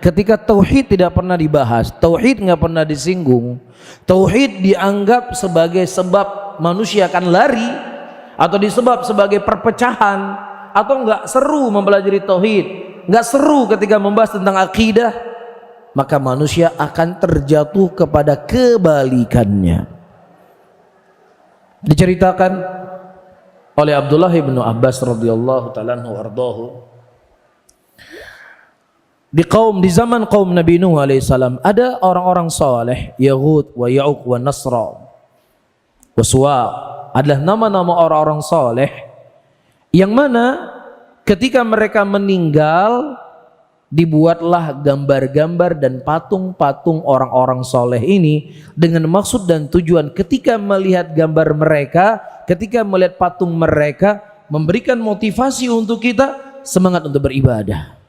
ketika tauhid tidak pernah dibahas, tauhid nggak pernah disinggung, tauhid dianggap sebagai sebab manusia akan lari, atau disebab sebagai perpecahan, atau nggak seru mempelajari tauhid, nggak seru ketika membahas tentang akidah, maka manusia akan terjatuh kepada kebalikannya. Diceritakan oleh Abdullah bin Abbas radhiyallahu ta'ala anhu ardahu, di zaman kaum Nabi Nuh alaihissalam ada orang-orang saleh, Yahud wa Ya'uq wa Nasra wa Suwa, adalah nama-nama orang-orang saleh yang mana ketika mereka meninggal dibuatlah gambar-gambar dan patung-patung orang-orang saleh ini dengan maksud dan tujuan ketika melihat gambar mereka, ketika melihat patung mereka, memberikan motivasi untuk kita semangat untuk beribadah.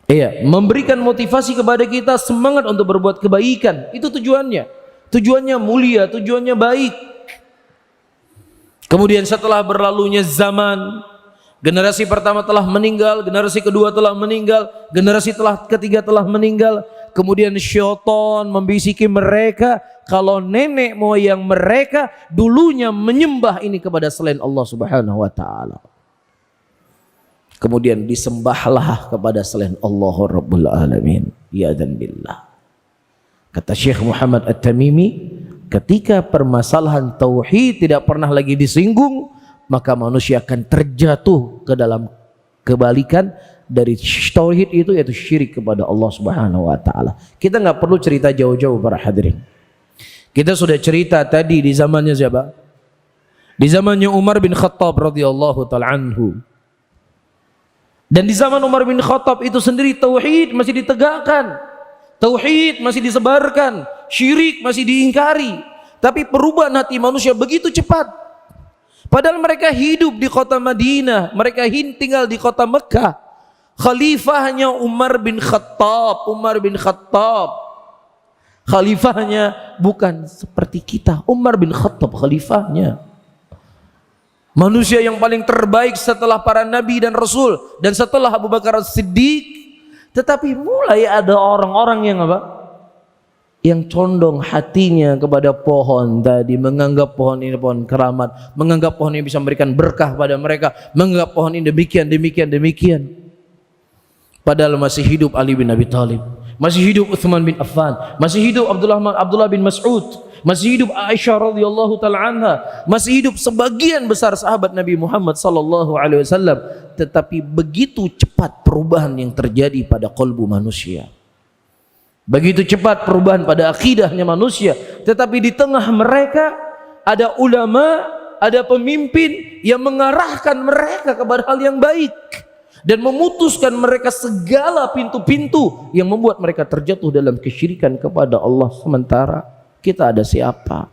Iya, memberikan motivasi kepada kita semangat untuk berbuat kebaikan. Itu tujuannya. Tujuannya mulia, tujuannya baik. Kemudian setelah berlalunya zaman, generasi pertama telah meninggal, generasi kedua telah meninggal, generasi ketiga telah meninggal. Kemudian syaitan membisiki mereka kalau nenek moyang mereka dulunya menyembah ini kepada selain Allah Subhanahu wa taala. Kemudian disembahlah kepada selain Allah Rabbul Alamin. Ya dan billah. Kata Syekh Muhammad At-Tamimi, ketika permasalahan tauhid tidak pernah lagi disinggung, maka manusia akan terjatuh ke dalam kebalikan dari tauhid itu, yaitu syirik kepada Allah Subhanahu wa taala. Kita nggak perlu cerita jauh-jauh para hadirin. Kita sudah cerita tadi di zamannya siapa? Di zamannya Umar bin Khattab radhiyallahu taala anhu. Dan di zaman Umar bin Khattab itu sendiri tauhid masih ditegakkan, tauhid masih disebarkan, syirik masih diingkari. Tapi perubahan hati manusia begitu cepat. Padahal mereka hidup di kota Madinah, mereka tinggal di kota Mekah. Khalifahnya Umar bin Khattab, khalifahnya bukan seperti kita. Umar bin Khattab khalifahnya, manusia yang paling terbaik setelah para nabi dan rasul dan setelah Abu Bakar As-Siddiq. Tetapi mulai ada orang-orang yang apa? Yang condong hatinya kepada pohon tadi, menganggap pohon ini pohon keramat, menganggap pohon ini bisa memberikan berkah pada mereka, menganggap pohon ini demikian. Padahal masih hidup Ali bin Abi Thalib, masih hidup Utsman bin Affan, masih hidup Abdullah bin Mas'ud, masih hidup Aisyah radhiyallahu taala anha, masih hidup sebagian besar sahabat Nabi Muhammad sallallahu alaihi wasallam. Tetapi begitu cepat perubahan yang terjadi pada qalbu manusia, begitu cepat perubahan pada akidahnya manusia. Tetapi di tengah mereka ada ulama, ada pemimpin yang mengarahkan mereka kepada hal yang baik dan memutuskan mereka segala pintu-pintu yang membuat mereka terjatuh dalam kesyirikan kepada Allah. Sementara kita ada siapa?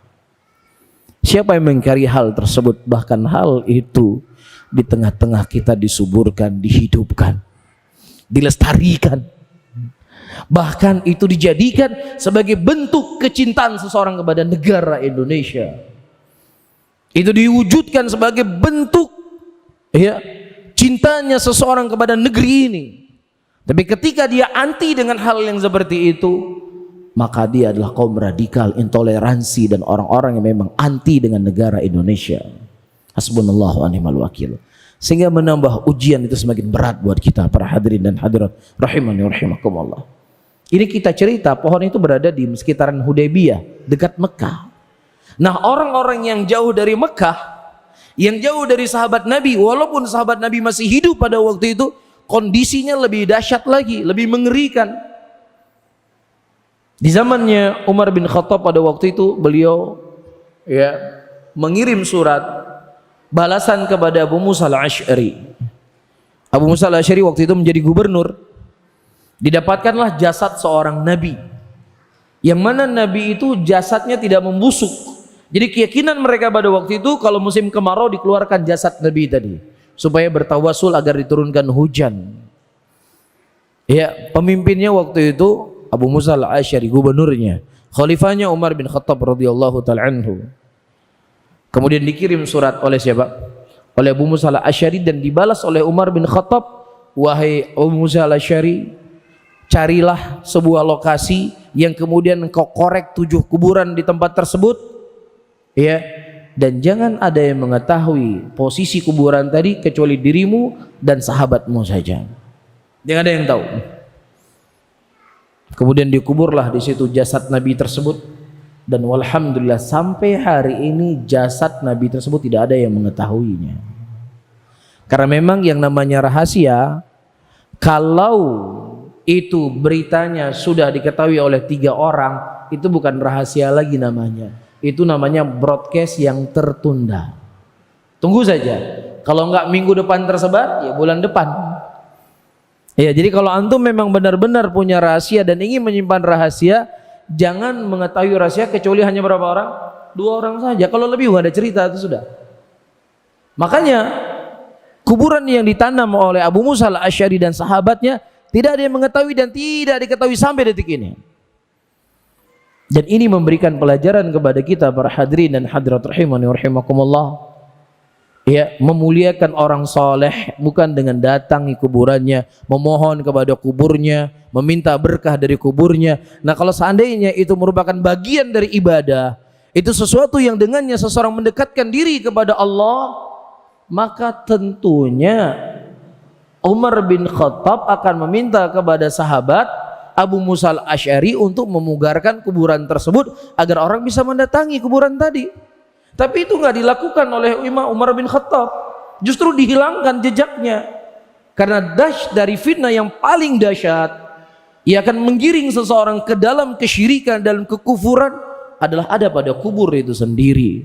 Siapa yang mengingkari hal tersebut? Bahkan hal itu di tengah-tengah kita disuburkan, dihidupkan, dilestarikan. Bahkan itu dijadikan sebagai bentuk kecintaan seseorang kepada negara Indonesia. Itu diwujudkan sebagai bentuk cintanya seseorang kepada negeri ini. Tapi ketika dia anti dengan hal yang seperti itu, maka dia adalah kaum radikal, intoleransi, dan orang-orang yang memang anti dengan negara Indonesia. Hasbunallahu wa ni'mal wakil. Sehingga menambah ujian itu semakin berat buat kita para hadirin dan hadirat rahimani wa rahimakumullah. Ini kita cerita pohon itu berada di sekitaran Hudaybiyah, dekat Mekah. Nah, orang-orang yang jauh dari Mekah, yang jauh dari sahabat Nabi, walaupun sahabat Nabi masih hidup pada waktu itu, kondisinya lebih dahsyat lagi, lebih mengerikan. Di zamannya Umar bin Khattab pada waktu itu, beliau mengirim surat balasan kepada Abu Musa al-Asy'ari. Abu Musa al-Asy'ari waktu itu menjadi gubernur. Didapatkanlah jasad seorang nabi, yang mana nabi itu jasadnya tidak membusuk. Jadi keyakinan mereka pada waktu itu kalau musim kemarau dikeluarkan jasad nabi tadi supaya bertawasul agar diturunkan hujan. Ya, pemimpinnya waktu itu Abu Musa al-Asy'ari, gubernurnya. Khalifahnya Umar bin Khattab radhiyallahu ta'ala anhu. Kemudian dikirim surat oleh siapa? Oleh Abu Musa al-Asy'ari, dan dibalas oleh Umar bin Khattab, wahai Abu Musa al-Asy'ari, carilah sebuah lokasi yang kemudian engkau korek 7 kuburan di tempat tersebut, ya, dan jangan ada yang mengetahui posisi kuburan tadi kecuali dirimu dan sahabatmu saja. Jangan ada yang tahu. Kemudian dikuburlah di situ jasad Nabi tersebut, dan walhamdulillah sampai hari ini jasad Nabi tersebut tidak ada yang mengetahuinya. Karena memang yang namanya rahasia, kalau itu beritanya sudah diketahui oleh 3 orang, itu bukan rahasia lagi namanya. Itu namanya broadcast yang tertunda. Tunggu saja. Kalau enggak minggu depan tersebar, ya bulan depan. Ya, jadi kalau antum memang benar-benar punya rahasia dan ingin menyimpan rahasia, jangan mengetahui rahasia kecuali hanya berapa orang? 2 orang saja. Kalau lebih nggak ada cerita itu sudah. Makanya kuburan yang ditanam oleh Abu Musa al-Asy'ari dan sahabatnya tidak ada yang mengetahui dan tidak diketahui sampai detik ini. Dan ini memberikan pelajaran kepada kita para hadirin dan hadirat rahimani wa rahimakumullah, ya, memuliakan orang soleh bukan dengan datangi kuburannya, memohon kepada kuburnya, meminta berkah dari kuburnya. Nah, kalau seandainya itu merupakan bagian dari ibadah, itu sesuatu yang dengannya seseorang mendekatkan diri kepada Allah, maka tentunya Umar bin Khattab akan meminta kepada sahabat Abu Musa al-Asy'ari untuk memugarkan kuburan tersebut agar orang bisa mendatangi kuburan tadi. Tapi itu nggak dilakukan oleh Umar bin Khattab, justru dihilangkan jejaknya. Karena dari fitnah yang paling dahsyat, ia akan menggiring seseorang ke dalam kesyirikan, dalam kekufuran, adalah ada pada kubur itu sendiri.